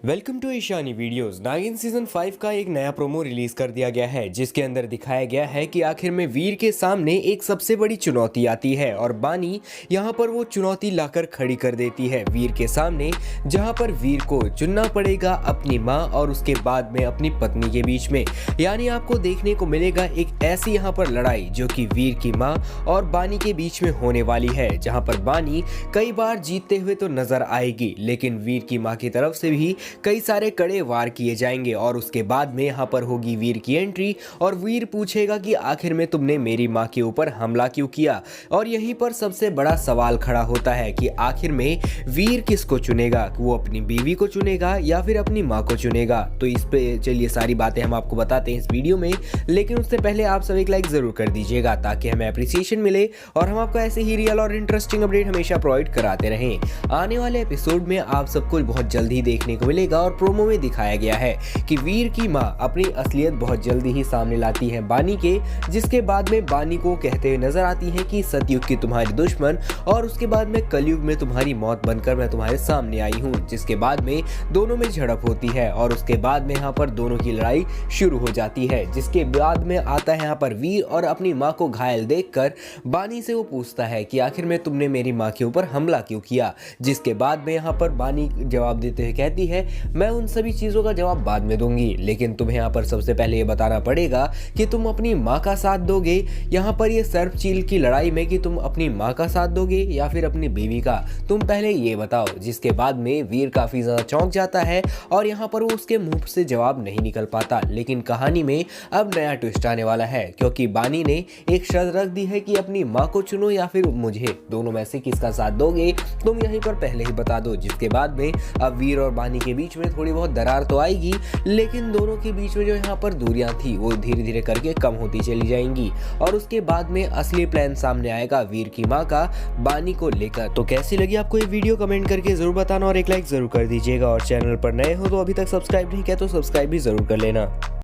Welcome to Ishani videos. Naagin season 5 का एक नया प्रोमो रिलीज कर दिया गया है, जिसके अंदर दिखाया गया है कि आखिर में वीर के सामने एक सबसे बड़ी चुनौती आती है और बानी यहां पर वो चुनौती लाकर खड़ी कर देती है वीर के सामने, जहां पर वीर को चुनना पड़ेगा अपनी मां और उसके बाद में अपनी पत्नी के बीच में। यानी आपको देखने को मिलेगा एक ऐसी यहां पर लड़ाई जो कि वीर की मां और बानी के बीच में होने वाली है, जहां पर बानी कई बार जीतते हुए तो नजर आएगी, लेकिन वीर की मां की तरफ से भी कई सारे कड़े वार किए जाएंगे और उसके बाद में यहाँ पर होगी वीर की एंट्री और वीर पूछेगा कि आखिर में तुमने मेरी माँ के ऊपर हमला क्यों किया। और यहीं पर सबसे बड़ा सवाल खड़ा होता है कि आखिर में वीर किसको चुनेगा, वो अपनी बीवी को चुनेगा या फिर अपनी माँ को चुनेगा। तो इस पे चलिए सारी बातें हम आपको बताते हैं इस वीडियो में, लेकिन उससे पहले आप सब एक लाइक जरूर कर दीजिएगा ताकि हमें अप्रिसिएशन मिले और हम आपको ऐसे ही रियल और इंटरेस्टिंग अपडेट हमेशा प्रोवाइड कराते रहें। आने वाले एपिसोड में आप सबको बहुत जल्दी देखने को मिलेगा और प्रोमो में दिखाया गया है कि वीर की मां अपनी असलियत बहुत जल्दी ही सामने लाती है बानी के, जिसके बाद में बानी को कहते हुए नजर आती है कि सतयुग की तुम्हारी दुश्मन और उसके बाद में कलयुग में तुम्हारी मौत बनकर मैं तुम्हारे सामने आई हूं। जिसके बाद में दोनों में झड़प होती है और उसके बाद में यहाँ पर दोनों की लड़ाई शुरू हो जाती है। जिसके बाद में आता है यहाँ पर वीर और अपनी माँ को घायल देखकर बानी से वो पूछता है कि आखिर में तुमने मेरी माँ के ऊपर हमला क्यों किया। जिसके बाद में यहाँ पर बानी जवाब देते हुए कहती है मैं उन सभी चीजों का जवाब बाद में दूंगी, लेकिन तुम्हें यहाँ पर सबसे पहले ये बताना पड़ेगा कि तुम अपनी माँ का साथ दोगे यहाँ पर ये सर्प चील की लड़ाई में, कि तुम अपनी माँ का साथ दोगे या फिर अपनी बीवी का, तुम पहले ये बताओ। जिसके बाद में वीर काफी ज्यादा चौंक जाता है और यहाँ पर वो उसके मुंह से जवाब नहीं निकल पाता। लेकिन कहानी में अब नया ट्विस्ट आने वाला है, क्योंकि बानी ने एक शर्त रख दी है कि अपनी माँ को चुनो या फिर मुझे, दोनों में से किसका साथ दोगे तुम यहीं पर पहले ही बता दो। जिसके बाद में अब वीर और बानी के बीच में थोड़ी बहुत दरार तो आएगी, लेकिन दोनों के बीच में जो यहाँ पर दूरियां थी वो धीरे धीरे करके कम होती चली जाएंगी और उसके बाद में असली प्लान सामने आएगा वीर की माँ का बानी को लेकर। तो कैसी लगी आपको ये वीडियो कमेंट करके जरूर बताना और एक लाइक जरूर कर दीजिएगा और चैनल पर नए हो तो अभी तक सब्सक्राइब नहीं किया तो सब्सक्राइब भी जरूर कर लेना।